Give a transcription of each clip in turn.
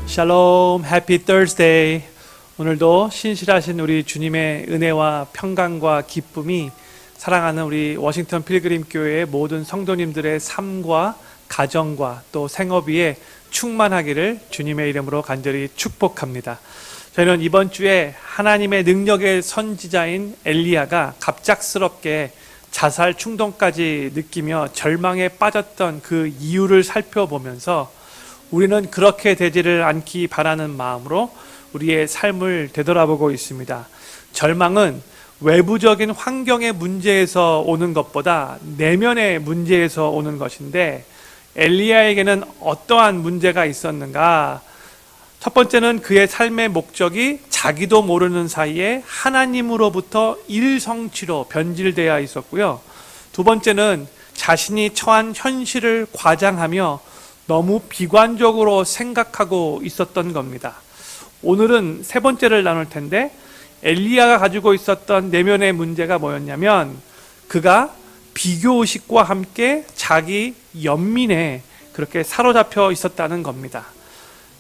샬롬, 해피 Thursday. 오늘도 신실하신 우리 주님의 은혜와 평강과 기쁨이 사랑하는 우리 워싱턴 필그림 교회의 모든 성도님들의 삶과 가정과 또 생업 위에 충만하기를 주님의 이름으로 간절히 축복합니다. 저희는 이번 주에 하나님의 능력의 선지자인 엘리야가 갑작스럽게 자살 충동까지 느끼며 절망에 빠졌던 그 이유를 살펴보면서 우리는 그렇게 되지를 않기 바라는 마음으로 우리의 삶을 되돌아보고 있습니다. 절망은 외부적인 환경의 문제에서 오는 것보다 내면의 문제에서 오는 것인데, 엘리야에게는 어떠한 문제가 있었는가? 첫 번째는 그의 삶의 목적이 자기도 모르는 사이에 하나님으로부터 일성취로 변질되어 있었고요. 두 번째는 자신이 처한 현실을 과장하며 너무 비관적으로 생각하고 있었던 겁니다. 오늘은 세 번째를 나눌 텐데, 엘리야가 가지고 있었던 내면의 문제가 뭐였냐면 그가 비교의식과 함께 자기 연민에 그렇게 사로잡혀 있었다는 겁니다.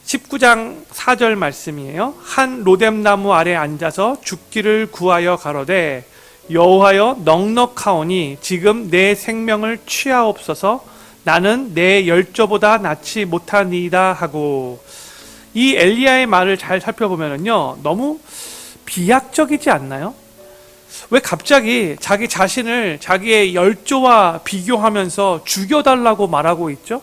19장 4절 말씀이에요. 한 로뎀나무 아래 앉아서 죽기를 구하여 가로되 여호와여 넉넉하오니 지금 내 생명을 취하옵소서. 나는 내 열조보다 낫지 못하니이다 하고, 이 엘리야의 말을 잘 살펴보면요, 너무 비약적이지 않나요? 왜 갑자기 자기 자신을 자기의 열조와 비교하면서 죽여달라고 말하고 있죠?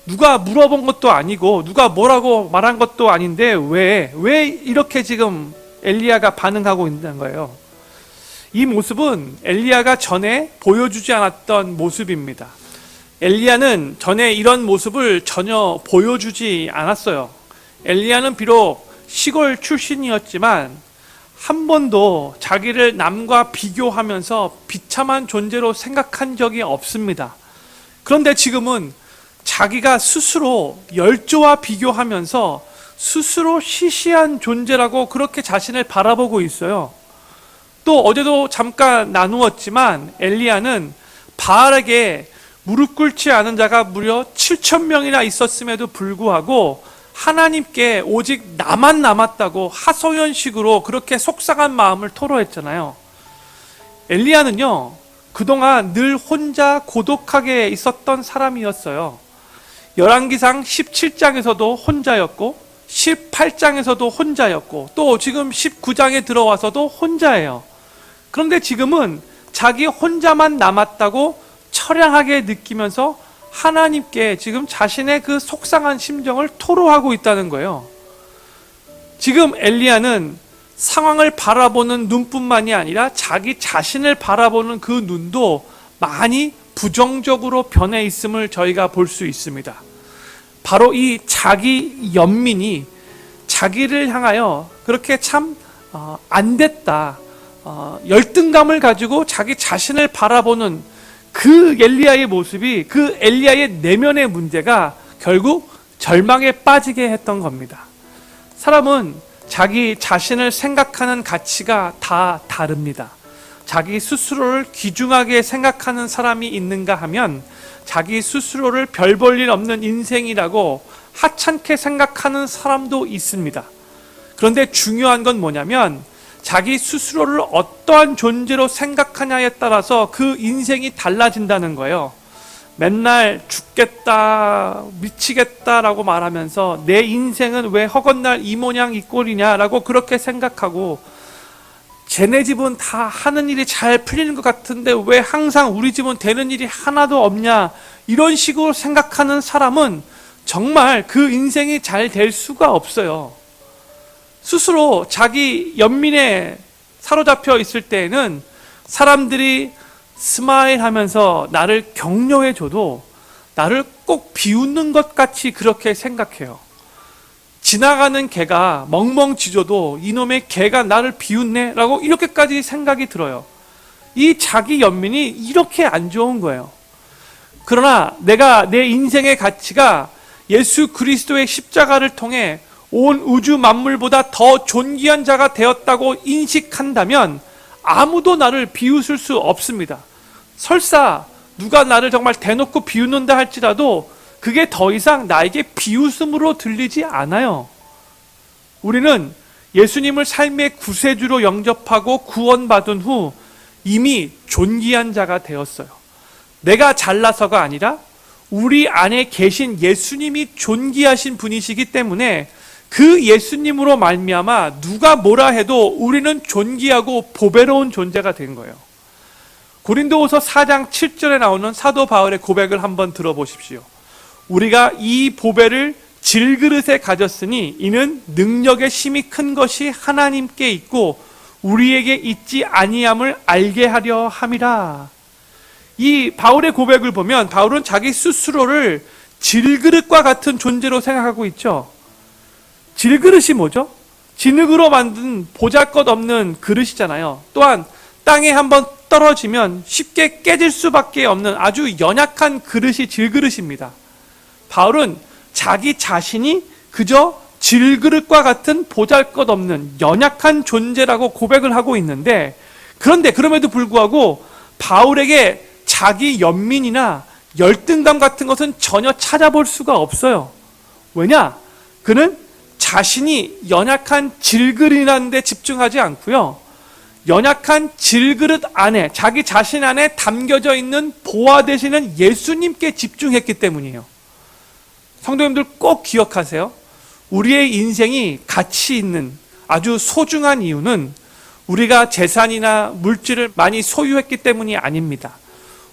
누가 물어본 것도 아니고 누가 뭐라고 말한 것도 아닌데 왜 이렇게 지금 엘리야가 반응하고 있는 거예요? 이 모습은 엘리야가 전에 보여주지 않았던 모습입니다. 엘리야는 전에 이런 모습을 전혀 보여주지 않았어요. 엘리야는 비록 시골 출신이었지만 한 번도 자기를 남과 비교하면서 비참한 존재로 생각한 적이 없습니다. 그런데 지금은 자기가 스스로 열조와 비교하면서 스스로 시시한 존재라고 그렇게 자신을 바라보고 있어요. 또 어제도 잠깐 나누었지만 엘리야는 바알에게 무릎 꿇지 않은 자가 무려 7,000명이나 있었음에도 불구하고 하나님께 오직 나만 남았다고 하소연식으로 그렇게 속상한 마음을 토로했잖아요. 엘리야는요, 그동안 늘 혼자 고독하게 있었던 사람이었어요. 열왕기상 17장에서도 혼자였고 18장에서도 혼자였고 또 지금 19장에 들어와서도 혼자예요. 그런데 지금은 자기 혼자만 남았다고 처량하게 느끼면서 하나님께 지금 자신의 그 속상한 심정을 토로하고 있다는 거예요. 지금 엘리야는 상황을 바라보는 눈뿐만이 아니라 자기 자신을 바라보는 그 눈도 많이 부정적으로 변해 있음을 저희가 볼 수 있습니다. 바로 이 자기 연민이 자기를 향하여 그렇게 참 안 됐다, 열등감을 가지고 자기 자신을 바라보는 그 엘리야의 모습이, 그 엘리야의 내면의 문제가 결국 절망에 빠지게 했던 겁니다. 사람은 자기 자신을 생각하는 가치가 다 다릅니다. 자기 스스로를 귀중하게 생각하는 사람이 있는가 하면 자기 스스로를 별 볼 일 없는 인생이라고 하찮게 생각하는 사람도 있습니다. 그런데 중요한 건 뭐냐면 자기 스스로를 어떠한 존재로 생각하냐에 따라서 그 인생이 달라진다는 거예요. 맨날 죽겠다, 미치겠다라고 말하면서 내 인생은 왜 허건날 이 모양 이 꼴이냐라고 그렇게 생각하고, 쟤네 집은 다 하는 일이 잘 풀리는 것 같은데 왜 항상 우리 집은 되는 일이 하나도 없냐, 이런 식으로 생각하는 사람은 정말 그 인생이 잘 될 수가 없어요. 스스로 자기 연민에 사로잡혀 있을 때에는 사람들이 스마일 하면서 나를 격려해줘도 나를 꼭 비웃는 것 같이 그렇게 생각해요. 지나가는 개가 멍멍 짖어도 이놈의 개가 나를 비웃네 라고 이렇게까지 생각이 들어요. 이 자기 연민이 이렇게 안 좋은 거예요. 그러나 내가 내 인생의 가치가 예수 그리스도의 십자가를 통해 온 우주 만물보다 더 존귀한 자가 되었다고 인식한다면 아무도 나를 비웃을 수 없습니다. 설사 누가 나를 정말 대놓고 비웃는다 할지라도 그게 더 이상 나에게 비웃음으로 들리지 않아요. 우리는 예수님을 삶의 구세주로 영접하고 구원받은 후 이미 존귀한 자가 되었어요. 내가 잘나서가 아니라 우리 안에 계신 예수님이 존귀하신 분이시기 때문에 그 예수님으로 말미암아 누가 뭐라 해도 우리는 존귀하고 보배로운 존재가 된 거예요. 고린도후서 4장 7절에 나오는 사도 바울의 고백을 한번 들어보십시오. 우리가 이 보배를 질그릇에 가졌으니 이는 능력의 힘이 큰 것이 하나님께 있고 우리에게 있지 아니함을 알게 하려 함이라. 이 바울의 고백을 보면 바울은 자기 스스로를 질그릇과 같은 존재로 생각하고 있죠. 질그릇이 뭐죠? 진흙으로 만든 보잘것없는 그릇이잖아요. 또한 땅에 한번 떨어지면 쉽게 깨질 수밖에 없는 아주 연약한 그릇이 질그릇입니다. 바울은 자기 자신이 그저 질그릇과 같은 보잘것없는 연약한 존재라고 고백을 하고 있는데, 그런데 그럼에도 불구하고 바울에게 자기 연민이나 열등감 같은 것은 전혀 찾아볼 수가 없어요. 왜냐? 그는 자신이 연약한 질그릇이라는 데 집중하지 않고요, 연약한 질그릇 안에, 자기 자신 안에 담겨져 있는 보화 되시는 예수님께 집중했기 때문이에요. 성도님들 꼭 기억하세요. 우리의 인생이 가치 있는 아주 소중한 이유는 우리가 재산이나 물질을 많이 소유했기 때문이 아닙니다.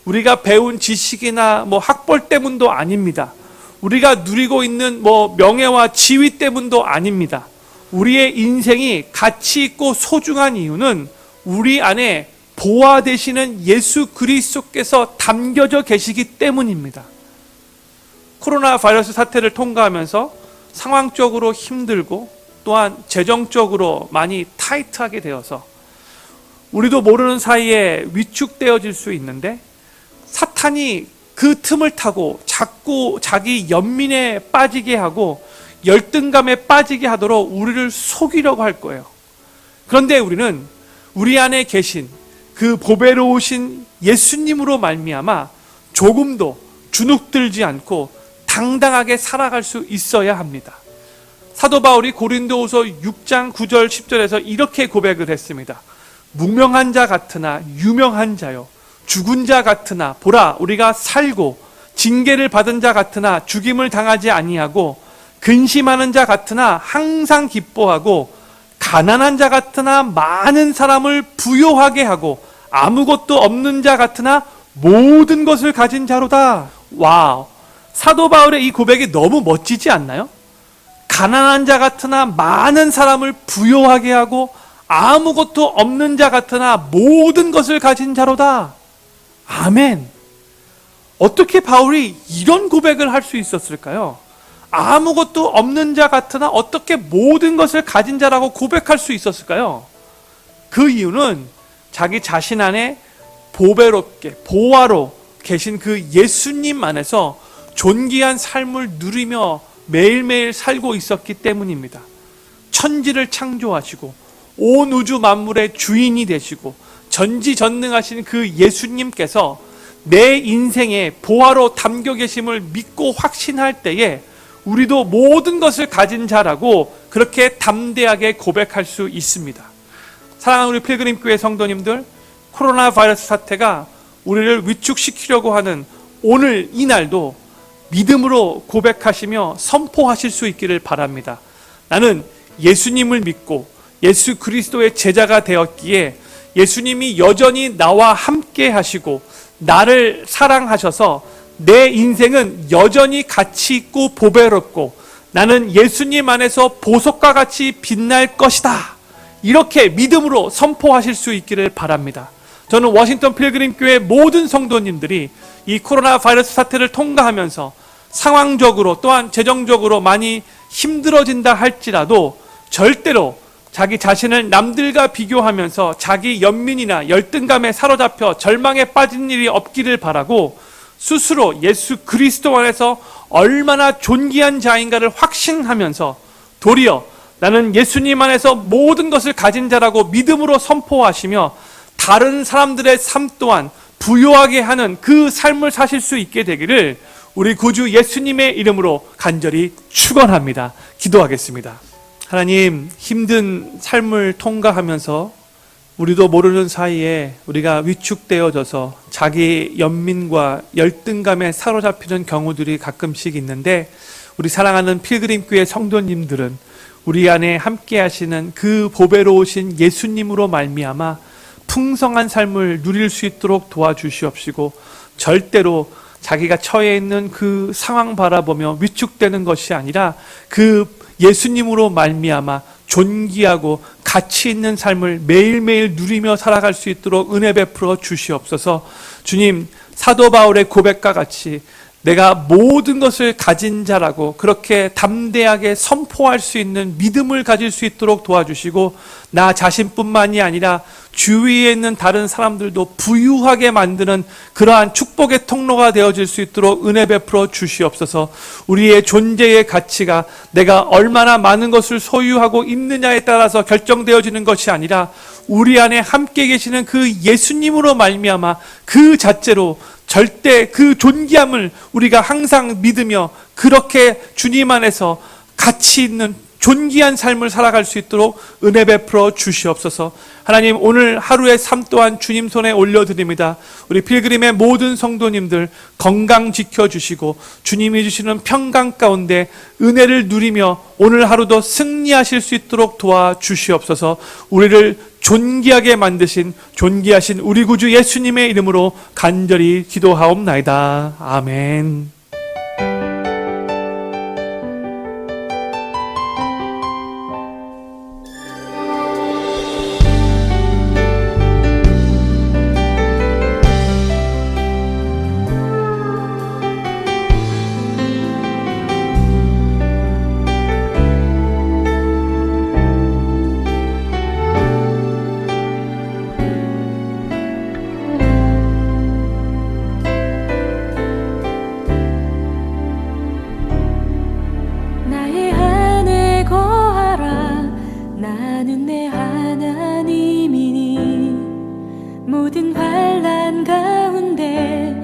우리가 배운 지식이나 학벌 때문도 아닙니다. 우리가 누리고 있는 명예와 지위 때문도 아닙니다. 우리의 인생이 가치 있고 소중한 이유는 우리 안에 보화 되시는 예수 그리스도께서 담겨져 계시기 때문입니다. 코로나 바이러스 사태를 통과하면서 상황적으로 힘들고 또한 재정적으로 많이 타이트하게 되어서 우리도 모르는 사이에 위축되어질 수 있는데, 사탄이 그 틈을 타고 자꾸 자기 연민에 빠지게 하고 열등감에 빠지게 하도록 우리를 속이려고 할 거예요. 그런데 우리는 우리 안에 계신 그 보배로우신 예수님으로 말미암아 조금도 주눅들지 않고 당당하게 살아갈 수 있어야 합니다. 사도 바울이 고린도후서 6장 9절 10절에서 이렇게 고백을 했습니다. 무명한 자 같으나 유명한 자요, 죽은 자 같으나 보라 우리가 살고, 징계를 받은 자 같으나 죽임을 당하지 아니하고, 근심하는 자 같으나 항상 기뻐하고, 가난한 자 같으나 많은 사람을 부요하게 하고, 아무것도 없는 자 같으나 모든 것을 가진 자로다. 와우, 사도 바울의 이 고백이 너무 멋지지 않나요? 가난한 자 같으나 많은 사람을 부요하게 하고, 아무것도 없는 자 같으나 모든 것을 가진 자로다. 아멘. 어떻게 바울이 이런 고백을 할 수 있었을까요? 아무것도 없는 자 같으나 어떻게 모든 것을 가진 자라고 고백할 수 있었을까요? 그 이유는 자기 자신 안에 보배롭게 보화로 계신 그 예수님 안에서 존귀한 삶을 누리며 매일매일 살고 있었기 때문입니다. 천지를 창조하시고 온 우주 만물의 주인이 되시고 전지전능하신 그 예수님께서 내 인생에 보화로 담겨 계심을 믿고 확신할 때에 우리도 모든 것을 가진 자라고 그렇게 담대하게 고백할 수 있습니다. 사랑하는 우리 필그림교회 성도님들, 코로나 바이러스 사태가 우리를 위축시키려고 하는 오늘 이 날도 믿음으로 고백하시며 선포하실 수 있기를 바랍니다. 나는 예수님을 믿고 예수 그리스도의 제자가 되었기에 예수님이 여전히 나와 함께 하시고 나를 사랑하셔서 내 인생은 여전히 가치 있고 보배롭고 나는 예수님 안에서 보석과 같이 빛날 것이다. 이렇게 믿음으로 선포하실 수 있기를 바랍니다. 저는 워싱턴 필그림교회 모든 성도님들이 이 코로나 바이러스 사태를 통과하면서 상황적으로 또한 재정적으로 많이 힘들어진다 할지라도 절대로 자기 자신을 남들과 비교하면서 자기 연민이나 열등감에 사로잡혀 절망에 빠진 일이 없기를 바라고 스스로 예수 그리스도 안에서 얼마나 존귀한 자인가를 확신하면서 도리어 나는 예수님 안에서 모든 것을 가진 자라고 믿음으로 선포하시며 다른 사람들의 삶 또한 부요하게 하는 그 삶을 사실 수 있게 되기를 우리 구주 예수님의 이름으로 간절히 축원합니다. 기도하겠습니다. 하나님, 힘든 삶을 통과하면서 우리도 모르는 사이에 우리가 위축되어져서 자기 연민과 열등감에 사로잡히는 경우들이 가끔씩 있는데, 우리 사랑하는 필그림교회 성도님들은 우리 안에 함께 하시는 그 보배로우신 예수님으로 말미암아 풍성한 삶을 누릴 수 있도록 도와주시옵시고, 절대로 자기가 처해 있는 그 상황 바라보며 위축되는 것이 아니라 그 예수님으로 말미암아 존귀하고 가치 있는 삶을 매일매일 누리며 살아갈 수 있도록 은혜 베풀어 주시옵소서. 주님, 사도 바울의 고백과 같이 내가 모든 것을 가진 자라고 그렇게 담대하게 선포할 수 있는 믿음을 가질 수 있도록 도와주시고, 나 자신뿐만이 아니라 주위에 있는 다른 사람들도 부유하게 만드는 그러한 축복의 통로가 되어질 수 있도록 은혜 베풀어 주시옵소서. 우리의 존재의 가치가 내가 얼마나 많은 것을 소유하고 있느냐에 따라서 결정되어지는 것이 아니라 우리 안에 함께 계시는 그 예수님으로 말미암아 그 자체로 절대 그 존귀함을 우리가 항상 믿으며 그렇게 주님 안에서 가치 있는 존귀한 삶을 살아갈 수 있도록 은혜 베풀어 주시옵소서. 하나님, 오늘 하루의 삶 또한 주님 손에 올려드립니다. 우리 필그림의 모든 성도님들 건강 지켜주시고 주님이 주시는 평강 가운데 은혜를 누리며 오늘 하루도 승리하실 수 있도록 도와주시옵소서. 우리를 존귀하게 만드신 존귀하신 우리 구주 예수님의 이름으로 간절히 기도하옵나이다. 아멘. 모든 환난 가운데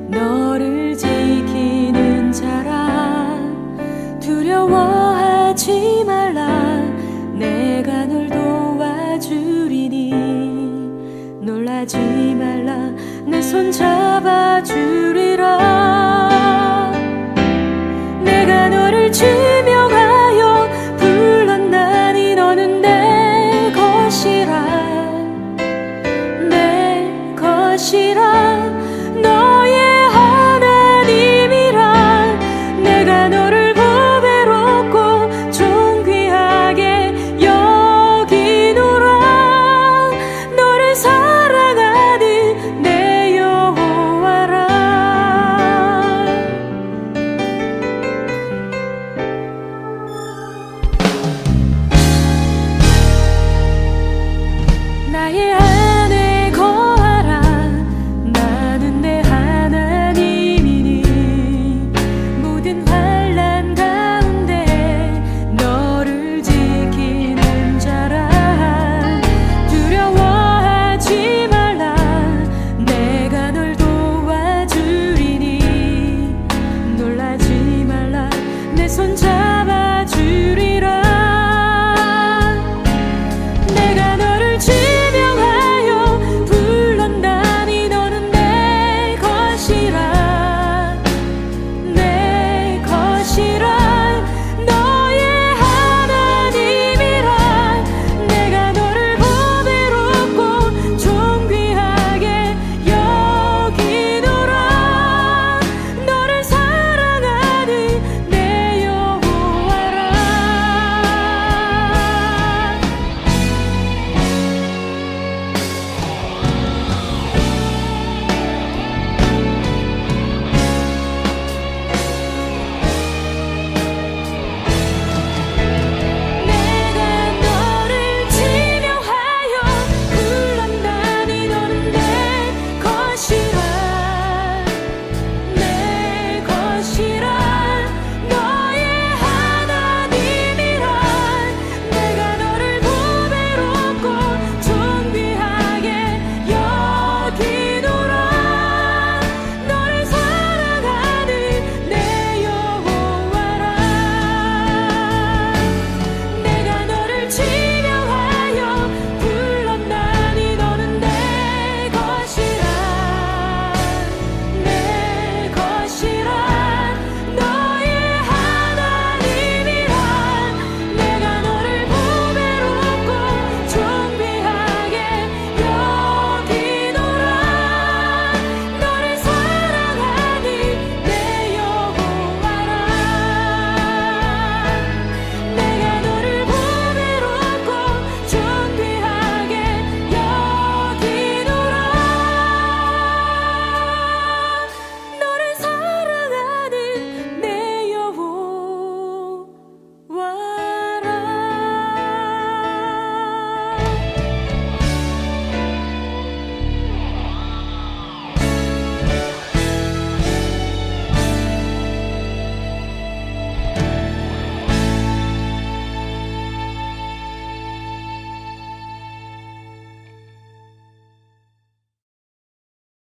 너를 지키는 자라. 두려워하지 말라. 내가 널 도와주리니. 놀라지 말라. 내 손 잡아